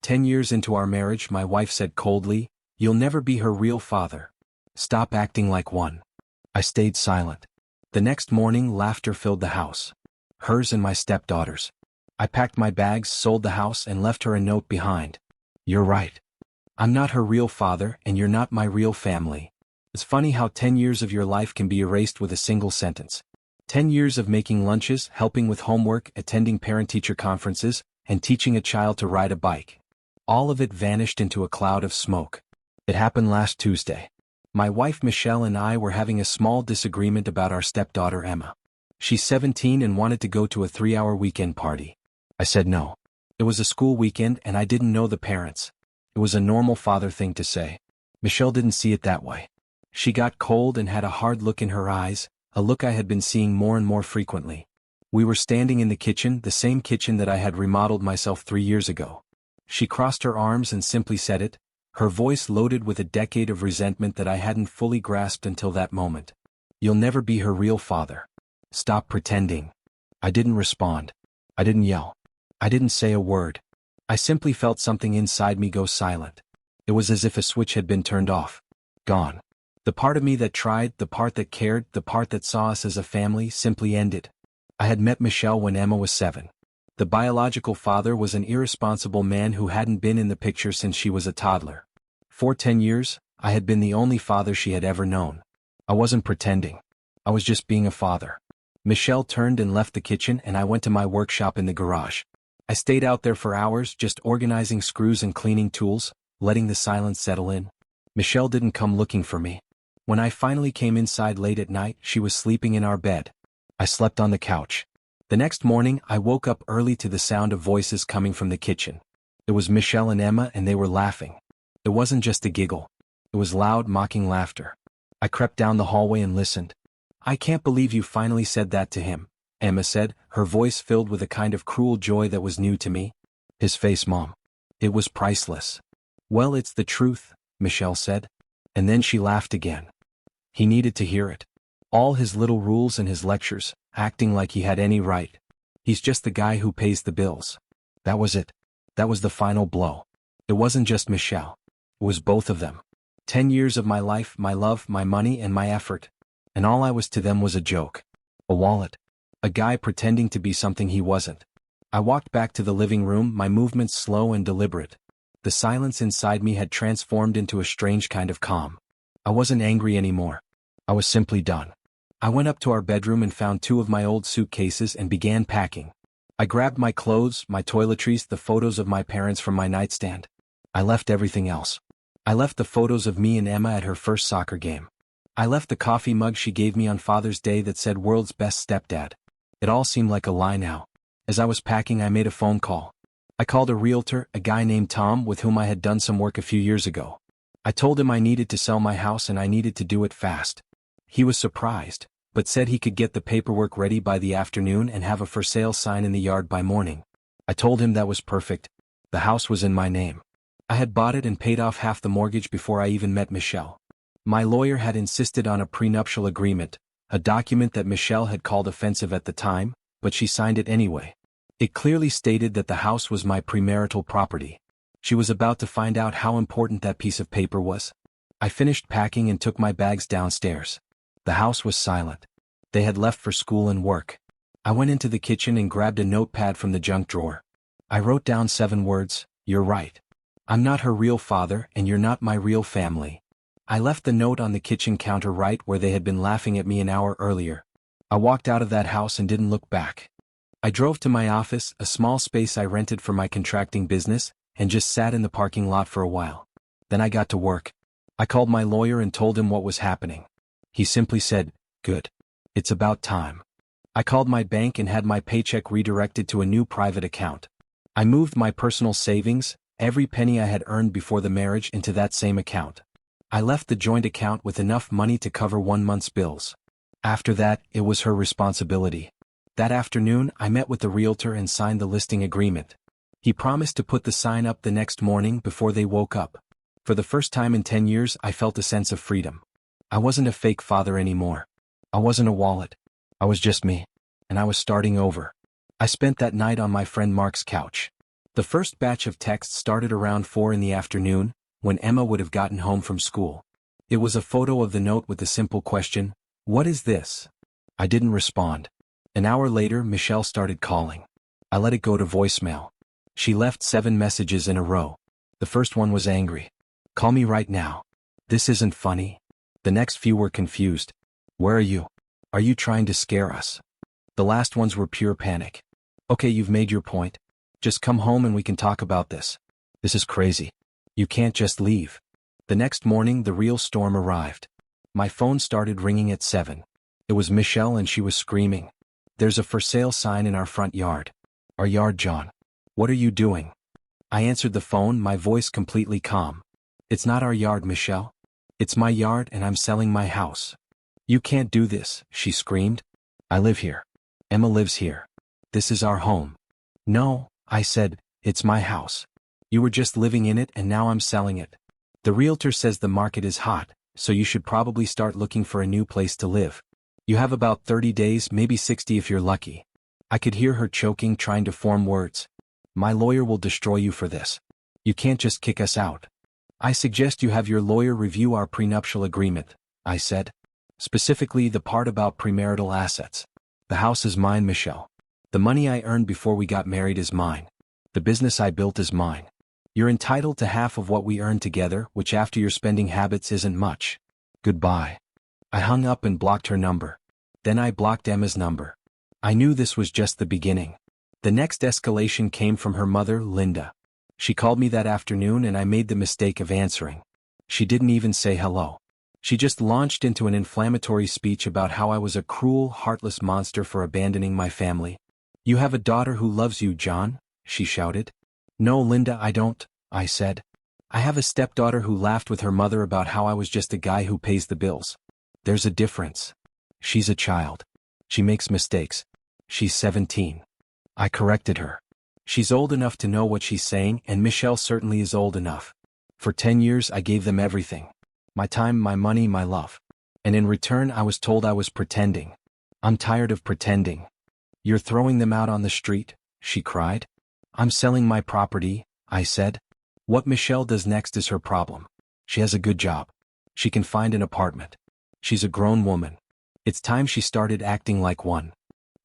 10 years into our marriage, my wife said coldly, "You'll never be her real father. Stop acting like one." I stayed silent. The next morning, laughter filled the house. Hers and my stepdaughter's. I packed my bags, sold the house, and left her a note behind. "You're right. I'm not her real father, and you're not my real family." It's funny how 10 years of your life can be erased with a single sentence. 10 years of making lunches, helping with homework, attending parent-teacher conferences, and teaching a child to ride a bike. All of it vanished into a cloud of smoke. It happened last Tuesday. My wife Michelle and I were having a small disagreement about our stepdaughter Emma. She's 17 and wanted to go to a 3-hour weekend party. I said no. It was a school weekend and I didn't know the parents. It was a normal father thing to say. Michelle didn't see it that way. She got cold and had a hard look in her eyes, a look I had been seeing more and more frequently. We were standing in the kitchen, the same kitchen that I had remodeled myself 3 years ago. She crossed her arms and simply said it, her voice loaded with a decade of resentment that I hadn't fully grasped until that moment. "You'll never be her real father. Stop pretending." I didn't respond. I didn't yell. I didn't say a word. I simply felt something inside me go silent. It was as if a switch had been turned off. Gone. The part of me that tried, the part that cared, the part that saw us as a family simply ended. I had met Michelle when Emma was 7. The biological father was an irresponsible man who hadn't been in the picture since she was a toddler. For 10 years, I had been the only father she had ever known. I wasn't pretending. I was just being a father. Michelle turned and left the kitchen and I went to my workshop in the garage. I stayed out there for hours just organizing screws and cleaning tools, letting the silence settle in. Michelle didn't come looking for me. When I finally came inside late at night, she was sleeping in our bed. I slept on the couch. The next morning, I woke up early to the sound of voices coming from the kitchen. It was Michelle and Emma and they were laughing. It wasn't just a giggle. It was loud, mocking laughter. I crept down the hallway and listened. "I can't believe you finally said that to him," Emma said, her voice filled with a kind of cruel joy that was new to me. "His face, Mom. It was priceless." "Well, it's the truth," Michelle said. And then she laughed again. He needed to hear it. All his little rules and his lectures, acting like he had any right. He's just the guy who pays the bills. That was it. That was the final blow. It wasn't just Michelle. It was both of them. 10 years of my life, my love, my money, and my effort. And all I was to them was a joke. A wallet. A guy pretending to be something he wasn't. I walked back to the living room, my movements slow and deliberate. The silence inside me had transformed into a strange kind of calm. I wasn't angry anymore. I was simply done. I went up to our bedroom and found 2 of my old suitcases and began packing. I grabbed my clothes, my toiletries, the photos of my parents from my nightstand. I left everything else. I left the photos of me and Emma at her first soccer game. I left the coffee mug she gave me on Father's Day that said "World's Best Stepdad." It all seemed like a lie now. As I was packing, I made a phone call. I called a realtor, a guy named Tom with whom I had done some work a few years ago. I told him I needed to sell my house and I needed to do it fast. He was surprised, but said he could get the paperwork ready by the afternoon and have a for sale sign in the yard by morning. I told him that was perfect. The house was in my name. I had bought it and paid off half the mortgage before I even met Michelle. My lawyer had insisted on a prenuptial agreement, a document that Michelle had called offensive at the time, but she signed it anyway. It clearly stated that the house was my premarital property. She was about to find out how important that piece of paper was. I finished packing and took my bags downstairs. The house was silent. They had left for school and work. I went into the kitchen and grabbed a notepad from the junk drawer. I wrote down 7 words, "You're right. I'm not her real father and you're not my real family." I left the note on the kitchen counter right where they had been laughing at me an hour earlier. I walked out of that house and didn't look back. I drove to my office, a small space I rented for my contracting business, and just sat in the parking lot for a while. Then I got to work. I called my lawyer and told him what was happening. He simply said, "Good. It's about time." I called my bank and had my paycheck redirected to a new private account. I moved my personal savings, every penny I had earned before the marriage, into that same account. I left the joint account with enough money to cover 1 month's bills. After that, it was her responsibility. That afternoon, I met with the realtor and signed the listing agreement. He promised to put the sign up the next morning before they woke up. For the first time in 10 years, I felt a sense of freedom. I wasn't a fake father anymore. I wasn't a wallet. I was just me. And I was starting over. I spent that night on my friend Mark's couch. The first batch of texts started around 4 in the afternoon, when Emma would have gotten home from school. It was a photo of the note with the simple question, "What is this?" I didn't respond. An hour later, Michelle started calling. I let it go to voicemail. She left 7 messages in a row. The first one was angry. "Call me right now. This isn't funny." The next few were confused. "Where are you? Are you trying to scare us?" The last ones were pure panic. "Okay, you've made your point. Just come home and we can talk about this. This is crazy. You can't just leave." The next morning, the real storm arrived. My phone started ringing at 7. It was Michelle and she was screaming. "There's a for sale sign in our front yard." "Our yard, John. What are you doing?" I answered the phone, my voice completely calm. "It's not our yard, Michelle. It's my yard and I'm selling my house." "You can't do this," she screamed. "I live here. Emma lives here. This is our home." "No," I said, "it's my house. You were just living in it and now I'm selling it. The realtor says the market is hot, so you should probably start looking for a new place to live. You have about 30 days, maybe 60 if you're lucky." I could hear her choking, trying to form words. "My lawyer will destroy you for this. You can't just kick us out." "I suggest you have your lawyer review our prenuptial agreement," I said. "Specifically the part about premarital assets. The house is mine, Michelle. The money I earned before we got married is mine. The business I built is mine. You're entitled to half of what we earn together, which after your spending habits isn't much. Goodbye." I hung up and blocked her number. Then I blocked Emma's number. I knew this was just the beginning. The next escalation came from her mother, Linda. She called me that afternoon and I made the mistake of answering. She didn't even say hello. She just launched into an inflammatory speech about how I was a cruel, heartless monster for abandoning my family. "You have a daughter who loves you, John," she shouted. "No, Linda, I don't," I said. "I have a stepdaughter who laughed with her mother about how I was just a guy who pays the bills. There's a difference. She's a child. She makes mistakes. She's 17. I corrected her. She's old enough to know what she's saying, and Michelle certainly is old enough. For 10 years I gave them everything. My time, my money, my love. And in return I was told I was pretending. I'm tired of pretending." "You're throwing them out on the street?" she cried. "I'm selling my property," I said. "What Michelle does next is her problem. She has a good job. She can find an apartment. She's a grown woman. It's time she started acting like one."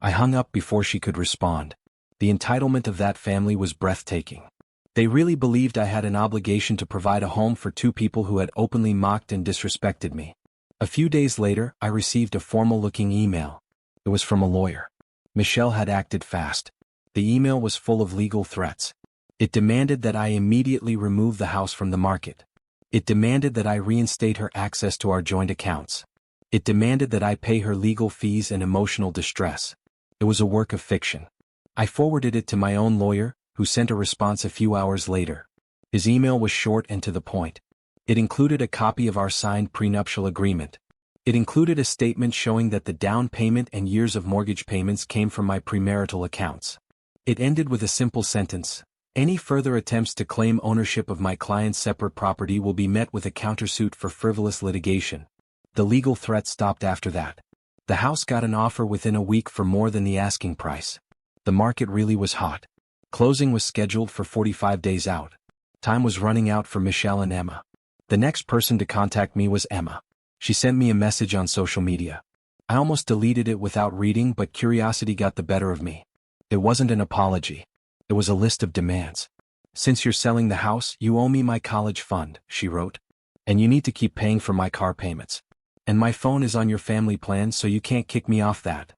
I hung up before she could respond. The entitlement of that family was breathtaking. They really believed I had an obligation to provide a home for 2 people who had openly mocked and disrespected me. A few days later, I received a formal-looking email. It was from a lawyer. Michelle had acted fast. The email was full of legal threats. It demanded that I immediately remove the house from the market. It demanded that I reinstate her access to our joint accounts. It demanded that I pay her legal fees and emotional distress. It was a work of fiction. I forwarded it to my own lawyer, who sent a response a few hours later. His email was short and to the point. It included a copy of our signed prenuptial agreement. It included a statement showing that the down payment and years of mortgage payments came from my premarital accounts. It ended with a simple sentence: "Any further attempts to claim ownership of my client's separate property will be met with a countersuit for frivolous litigation." The legal threat stopped after that. The house got an offer within a week for more than the asking price. The market really was hot. Closing was scheduled for 45 days out. Time was running out for Michelle and Emma. The next person to contact me was Emma. She sent me a message on social media. I almost deleted it without reading, but curiosity got the better of me. It wasn't an apology. It was a list of demands. "Since you're selling the house, you owe me my college fund," she wrote. "And you need to keep paying for my car payments. And my phone is on your family plan, so you can't kick me off that."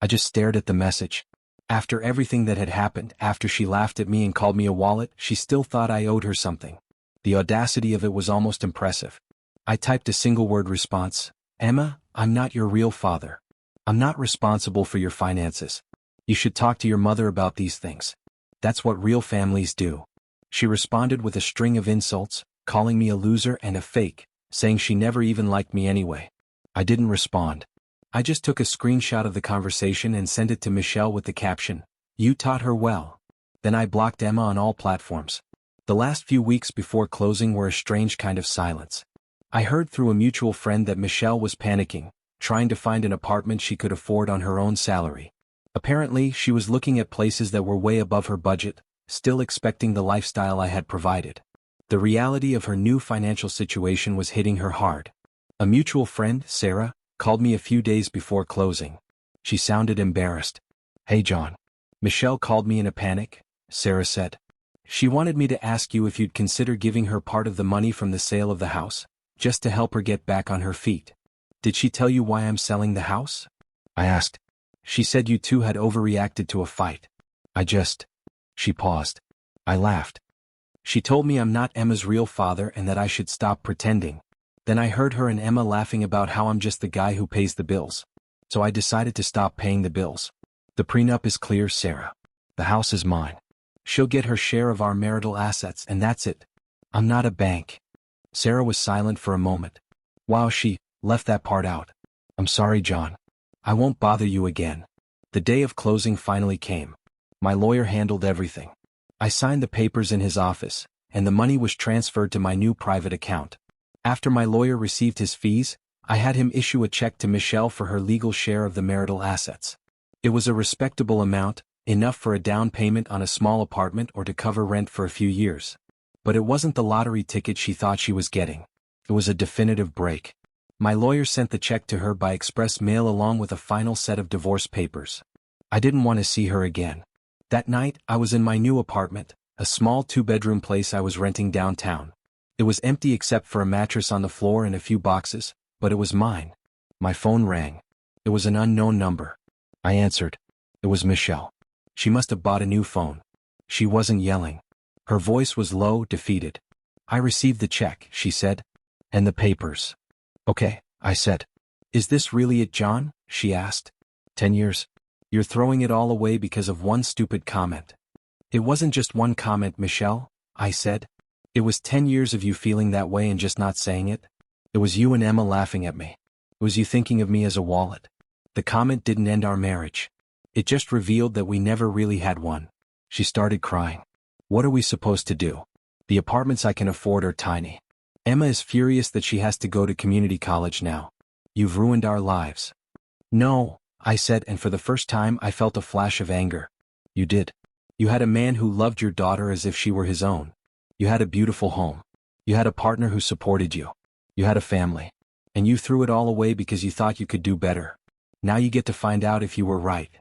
I just stared at the message. After everything that had happened, after she laughed at me and called me a wallet, she still thought I owed her something. The audacity of it was almost impressive. I typed a single-word response: "Emma, I'm not your real father. I'm not responsible for your finances. You should talk to your mother about these things. That's what real families do." She responded with a string of insults, calling me a loser and a fake, saying she never even liked me anyway. I didn't respond. I just took a screenshot of the conversation and sent it to Michelle with the caption, "You taught her well." Then I blocked Emma on all platforms. The last few weeks before closing were a strange kind of silence. I heard through a mutual friend that Michelle was panicking, trying to find an apartment she could afford on her own salary. Apparently, she was looking at places that were way above her budget, still expecting the lifestyle I had provided. The reality of her new financial situation was hitting her hard. A mutual friend, Sarah, called me a few days before closing. She sounded embarrassed. "Hey John. Michelle called me in a panic," Sarah said. "She wanted me to ask you if you'd consider giving her part of the money from the sale of the house, just to help her get back on her feet." "Did she tell you why I'm selling the house?" I asked. "She said you two had overreacted to a fight." She paused. I laughed. "She told me I'm not Emma's real father and that I should stop pretending. Then I heard her and Emma laughing about how I'm just the guy who pays the bills. So I decided to stop paying the bills. The prenup is clear, Sarah. The house is mine. She'll get her share of our marital assets and that's it. I'm not a bank." Sarah was silent for a moment. "Wow, she left that part out. I'm sorry, John. I won't bother you again." The day of closing finally came. My lawyer handled everything. I signed the papers in his office, and the money was transferred to my new private account. After my lawyer received his fees, I had him issue a check to Michelle for her legal share of the marital assets. It was a respectable amount, enough for a down payment on a small apartment or to cover rent for a few years. But it wasn't the lottery ticket she thought she was getting. It was a definitive break. My lawyer sent the check to her by express mail along with a final set of divorce papers. I didn't want to see her again. That night, I was in my new apartment, a small 2-bedroom place I was renting downtown. It was empty except for a mattress on the floor and a few boxes, but it was mine. My phone rang. It was an unknown number. I answered. It was Michelle. She must have bought a new phone. She wasn't yelling. Her voice was low, defeated. "I received the check," she said. "And the papers." "Okay," I said. "Is this really it, John?" she asked. 10 years. You're throwing it all away because of one stupid comment." "It wasn't just one comment, Michelle," I said. "It was 10 years of you feeling that way and just not saying it. It was you and Emma laughing at me. It was you thinking of me as a wallet. The comment didn't end our marriage. It just revealed that we never really had one." She started crying. "What are we supposed to do? The apartments I can afford are tiny. Emma is furious that she has to go to community college now. You've ruined our lives." "No," I said, and for the first time I felt a flash of anger. "You did. You had a man who loved your daughter as if she were his own. You had a beautiful home. You had a partner who supported you. You had a family. And you threw it all away because you thought you could do better. Now you get to find out if you were right."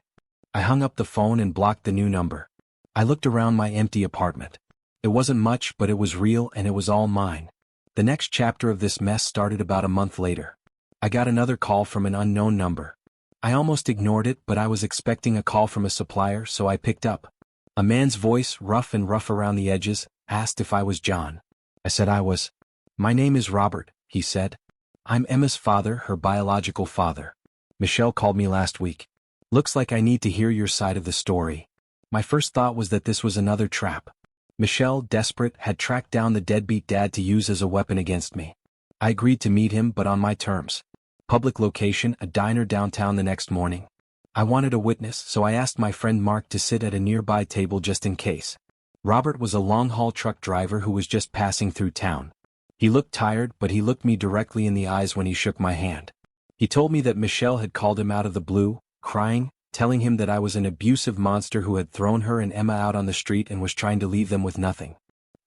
I hung up the phone and blocked the new number. I looked around my empty apartment. It wasn't much, but it was real and it was all mine. The next chapter of this mess started about a month later. I got another call from an unknown number. I almost ignored it, but I was expecting a call from a supplier, so I picked up. A man's voice, rough around the edges, asked if I was John. I said I was. "My name is Robert," he said. "I'm Emma's father, her biological father. Michelle called me last week. Looks like I need to hear your side of the story." My first thought was that this was another trap. Michelle, desperate, had tracked down the deadbeat dad to use as a weapon against me. I agreed to meet him, but on my terms. Public location, a diner downtown the next morning. I wanted a witness, so I asked my friend Mark to sit at a nearby table just in case. Robert was a long-haul truck driver who was just passing through town. He looked tired, but he looked me directly in the eyes when he shook my hand. He told me that Michelle had called him out of the blue, crying, telling him that I was an abusive monster who had thrown her and Emma out on the street and was trying to leave them with nothing.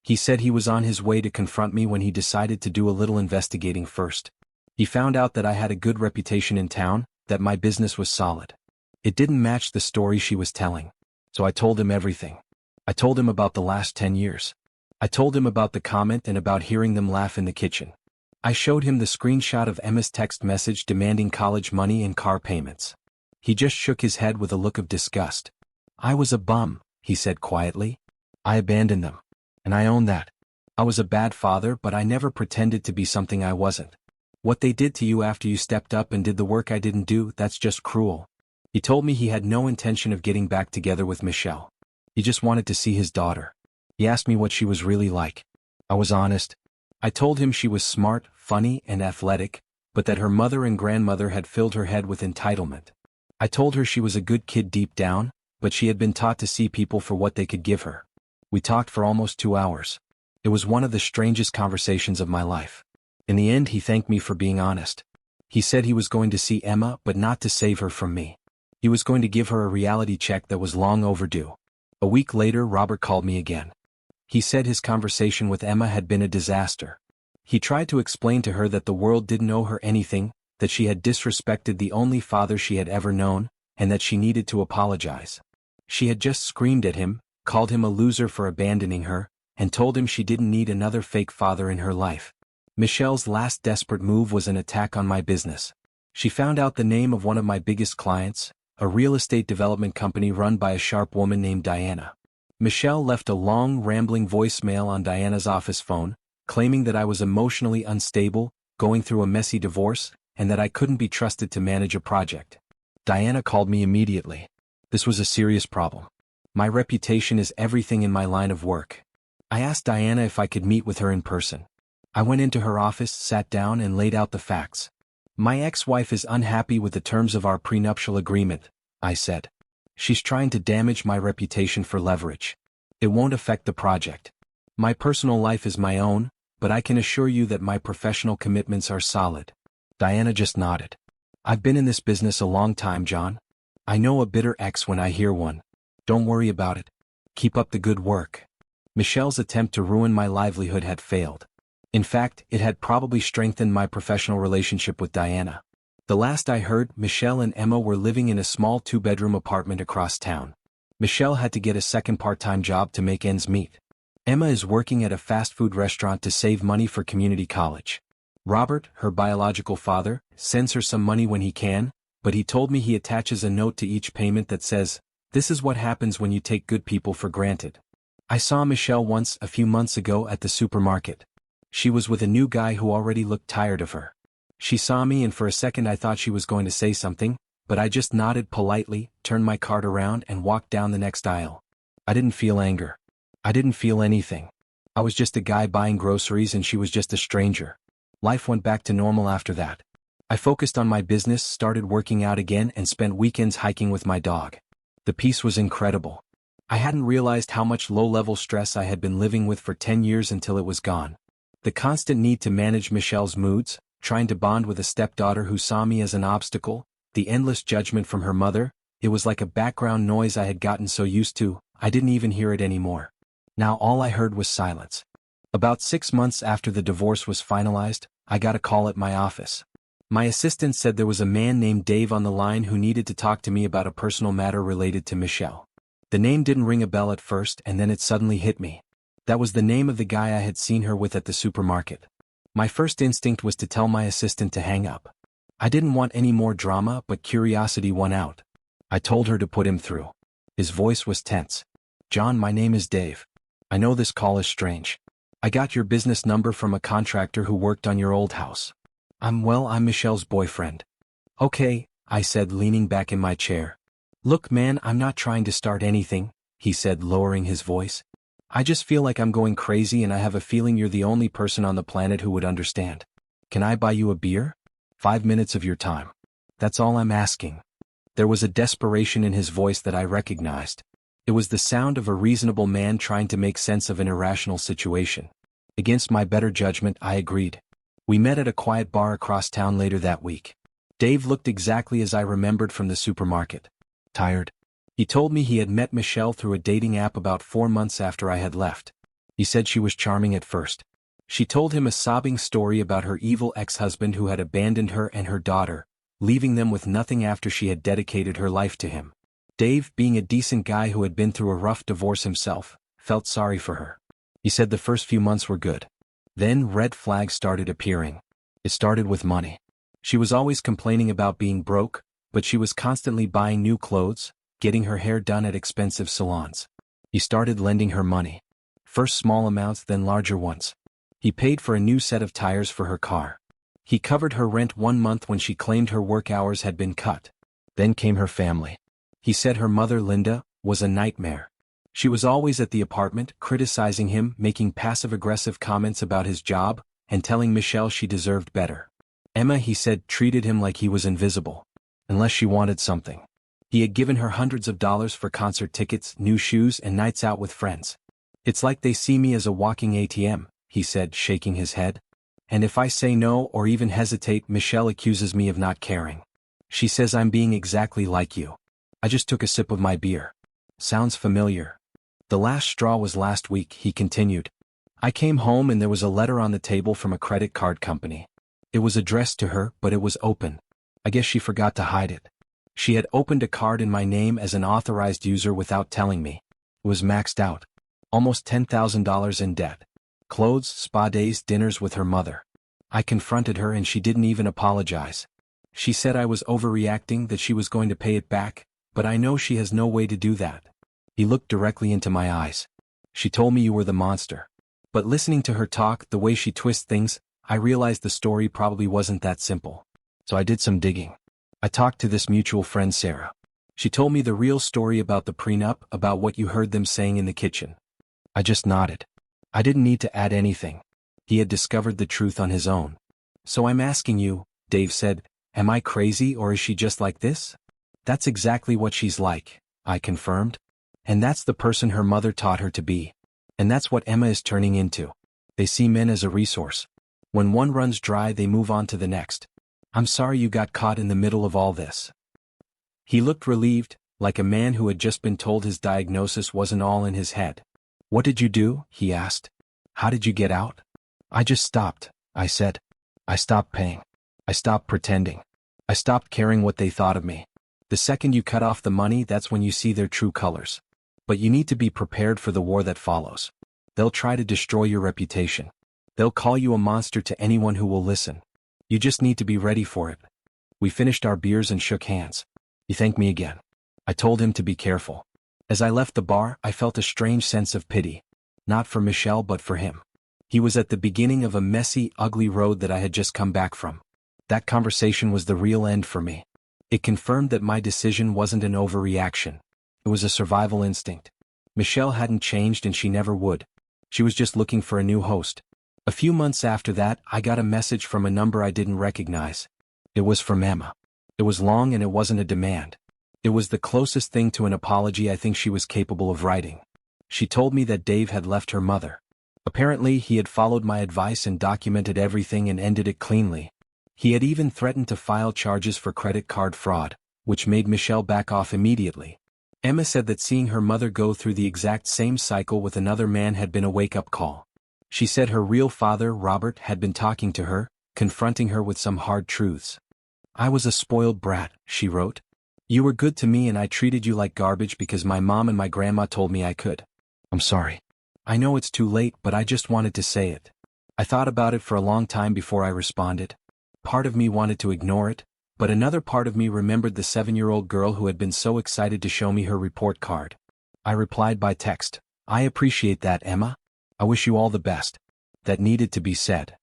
He said he was on his way to confront me when he decided to do a little investigating first. He found out that I had a good reputation in town, that my business was solid. It didn't match the story she was telling. So I told him everything. I told him about the last 10 years. I told him about the comment and about hearing them laugh in the kitchen. I showed him the screenshot of Emma's text message demanding college money and car payments. He just shook his head with a look of disgust. "I was a bum," he said quietly. "I abandoned them. And I own that. I was a bad father, but I never pretended to be something I wasn't. What they did to you after you stepped up and did the work I didn't do, that's just cruel." He told me he had no intention of getting back together with Michelle. He just wanted to see his daughter. He asked me what she was really like. I was honest. I told him she was smart, funny, and athletic, but that her mother and grandmother had filled her head with entitlement. I told her she was a good kid deep down, but she had been taught to see people for what they could give her. We talked for almost 2 hours. It was one of the strangest conversations of my life. In the end, he thanked me for being honest. He said he was going to see Emma, but not to save her from me. He was going to give her a reality check that was long overdue. A week later, Robert called me again. He said his conversation with Emma had been a disaster. He tried to explain to her that the world didn't owe her anything, that she had disrespected the only father she had ever known, and that she needed to apologize. She had just screamed at him, called him a loser for abandoning her, and told him she didn't need another fake father in her life. Michelle's last desperate move was an attack on my business. She found out the name of one of my biggest clients, a real estate development company run by a sharp woman named Diana. Michelle left a long, rambling voicemail on Diana's office phone, claiming that I was emotionally unstable, going through a messy divorce, and that I couldn't be trusted to manage a project. Diana called me immediately. This was a serious problem. My reputation is everything in my line of work. I asked Diana if I could meet with her in person. I went into her office, sat down, and laid out the facts. My ex-wife is unhappy with the terms of our prenuptial agreement, I said. She's trying to damage my reputation for leverage. It won't affect the project. My personal life is my own, but I can assure you that my professional commitments are solid. Diana just nodded. I've been in this business a long time, John. I know a bitter ex when I hear one. Don't worry about it. Keep up the good work. Michelle's attempt to ruin my livelihood had failed. In fact, it had probably strengthened my professional relationship with Diana. The last I heard, Michelle and Emma were living in a small 2-bedroom apartment across town. Michelle had to get a second part-time job to make ends meet. Emma is working at a fast food restaurant to save money for community college. Robert, her biological father, sends her some money when he can, but he told me he attaches a note to each payment that says, "This is what happens when you take good people for granted." I saw Michelle once a few months ago at the supermarket. She was with a new guy who already looked tired of her. She saw me and for a second I thought she was going to say something, but I just nodded politely, turned my cart around and walked down the next aisle. I didn't feel anger. I didn't feel anything. I was just a guy buying groceries and she was just a stranger. Life went back to normal after that. I focused on my business, started working out again, and spent weekends hiking with my dog. The peace was incredible. I hadn't realized how much low-level stress I had been living with for 10 years until it was gone. The constant need to manage Michelle's moods, trying to bond with a stepdaughter who saw me as an obstacle, the endless judgment from her mother, it was like a background noise I had gotten so used to, I didn't even hear it anymore. Now all I heard was silence. About 6 months after the divorce was finalized, I got a call at my office. My assistant said there was a man named Dave on the line who needed to talk to me about a personal matter related to Michelle. The name didn't ring a bell at first, and then it suddenly hit me. That was the name of the guy I had seen her with at the supermarket. My first instinct was to tell my assistant to hang up. I didn't want any more drama, but curiosity won out. I told her to put him through. His voice was tense. "John, my name is Dave. I know this call is strange. I got your business number from a contractor who worked on your old house. I'm Michelle's boyfriend." "Okay," I said, leaning back in my chair. "Look, man, I'm not trying to start anything," he said, lowering his voice. "I just feel like I'm going crazy and I have a feeling you're the only person on the planet who would understand. Can I buy you a beer? 5 minutes of your time. That's all I'm asking." There was a desperation in his voice that I recognized. It was the sound of a reasonable man trying to make sense of an irrational situation. Against my better judgment, I agreed. We met at a quiet bar across town later that week. Dave looked exactly as I remembered from the supermarket. Tired. He told me he had met Michelle through a dating app about 4 months after I had left. He said she was charming at first. She told him a sobbing story about her evil ex-husband who had abandoned her and her daughter, leaving them with nothing after she had dedicated her life to him. Dave, being a decent guy who had been through a rough divorce himself, felt sorry for her. He said the first few months were good. Then red flags started appearing. It started with money. She was always complaining about being broke, but she was constantly buying new clothes, getting her hair done at expensive salons. He started lending her money. First small amounts, then larger ones. He paid for a new set of tires for her car. He covered her rent 1 month when she claimed her work hours had been cut. Then came her family. He said her mother, Linda, was a nightmare. She was always at the apartment, criticizing him, making passive-aggressive comments about his job, and telling Michelle she deserved better. Emma, he said, treated him like he was invisible. Unless she wanted something. He had given her hundreds of dollars for concert tickets, new shoes, and nights out with friends. "It's like they see me as a walking ATM," he said, shaking his head. "And if I say no or even hesitate, Michelle accuses me of not caring. She says I'm being exactly like you." I just took a sip of my beer. Sounds familiar. The last straw was last week, he continued. I came home and there was a letter on the table from a credit card company. It was addressed to her, but it was open. I guess she forgot to hide it. She had opened a card in my name as an authorized user without telling me. It was maxed out. Almost $10,000 in debt. Clothes, spa days, dinners with her mother. I confronted her and she didn't even apologize. She said I was overreacting, that she was going to pay it back, but I know she has no way to do that. He looked directly into my eyes. She told me you were the monster. But listening to her talk, the way she twists things, I realized the story probably wasn't that simple. So I did some digging. I talked to this mutual friend Sarah. She told me the real story about the prenup, about what you heard them saying in the kitchen. I just nodded. I didn't need to add anything. He had discovered the truth on his own. So I'm asking you, Dave said, am I crazy or is she just like this? That's exactly what she's like, I confirmed. And that's the person her mother taught her to be. And that's what Emma is turning into. They see men as a resource. When one runs dry, they move on to the next. I'm sorry you got caught in the middle of all this. He looked relieved, like a man who had just been told his diagnosis wasn't all in his head. What did you do? He asked. How did you get out? I just stopped, I said. I stopped paying. I stopped pretending. I stopped caring what they thought of me. The second you cut off the money, that's when you see their true colors. But you need to be prepared for the war that follows. They'll try to destroy your reputation. They'll call you a monster to anyone who will listen. You just need to be ready for it. We finished our beers and shook hands. He thanked me again. I told him to be careful. As I left the bar, I felt a strange sense of pity. Not for Michelle but for him. He was at the beginning of a messy, ugly road that I had just come back from. That conversation was the real end for me. It confirmed that my decision wasn't an overreaction. It was a survival instinct. Michelle hadn't changed and she never would. She was just looking for a new host. A few months after that, I got a message from a number I didn't recognize. It was from Emma. It was long and it wasn't a demand. It was the closest thing to an apology I think she was capable of writing. She told me that Dave had left her mother. Apparently, he had followed my advice and documented everything and ended it cleanly. He had even threatened to file charges for credit card fraud, which made Michelle back off immediately. Emma said that seeing her mother go through the exact same cycle with another man had been a wake-up call. She said her real father, Robert, had been talking to her, confronting her with some hard truths. I was a spoiled brat, she wrote. You were good to me and I treated you like garbage because my mom and my grandma told me I could. I'm sorry. I know it's too late, but I just wanted to say it. I thought about it for a long time before I responded. Part of me wanted to ignore it, but another part of me remembered the 7-year-old girl who had been so excited to show me her report card. I replied by text. I appreciate that, Emma. I wish you all the best. That needed to be said.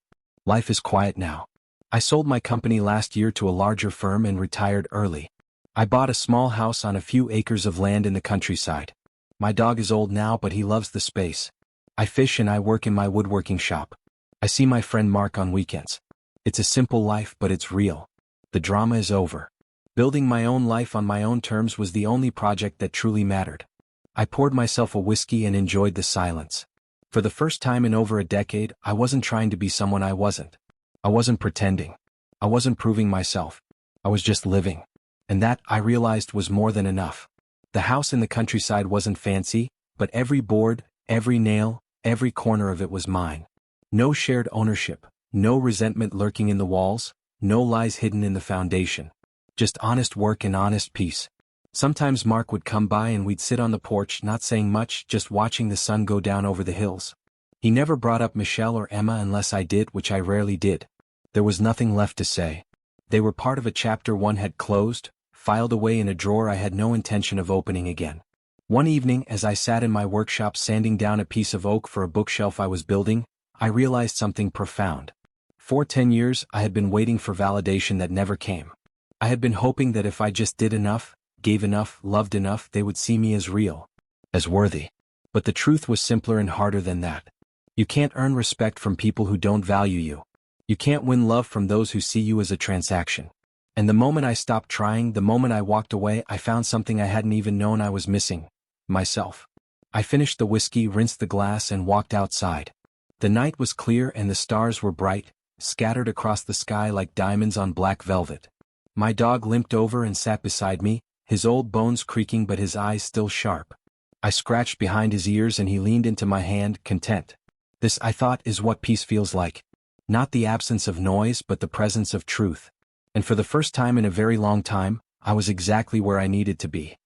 Life is quiet now. I sold my company last year to a larger firm and retired early. I bought a small house on a few acres of land in the countryside. My dog is old now, but he loves the space. I fish and I work in my woodworking shop. I see my friend Mark on weekends. It's a simple life, but it's real. The drama is over. Building my own life on my own terms was the only project that truly mattered. I poured myself a whiskey and enjoyed the silence. For the first time in over a decade, I wasn't trying to be someone I wasn't. I wasn't pretending. I wasn't proving myself. I was just living. And that, I realized, was more than enough. The house in the countryside wasn't fancy, but every board, every nail, every corner of it was mine. No shared ownership, no resentment lurking in the walls, no lies hidden in the foundation. Just honest work and honest peace. Sometimes Mark would come by and we'd sit on the porch, not saying much, just watching the sun go down over the hills. He never brought up Michelle or Emma unless I did, which I rarely did. There was nothing left to say. They were part of a chapter one had closed, filed away in a drawer I had no intention of opening again. One evening, as I sat in my workshop sanding down a piece of oak for a bookshelf I was building, I realized something profound. For 10 years, I had been waiting for validation that never came. I had been hoping that if I just did enough, gave enough, loved enough, they would see me as real, as worthy. But the truth was simpler and harder than that. You can't earn respect from people who don't value you. You can't win love from those who see you as a transaction. And the moment I stopped trying, the moment I walked away, I found something I hadn't even known I was missing. Myself. I finished the whiskey, rinsed the glass, and walked outside. The night was clear and the stars were bright, scattered across the sky like diamonds on black velvet. My dog limped over and sat beside me, his old bones creaking but his eyes still sharp. I scratched behind his ears and he leaned into my hand, content. This, I thought, is what peace feels like. Not the absence of noise but the presence of truth. And for the first time in a very long time, I was exactly where I needed to be.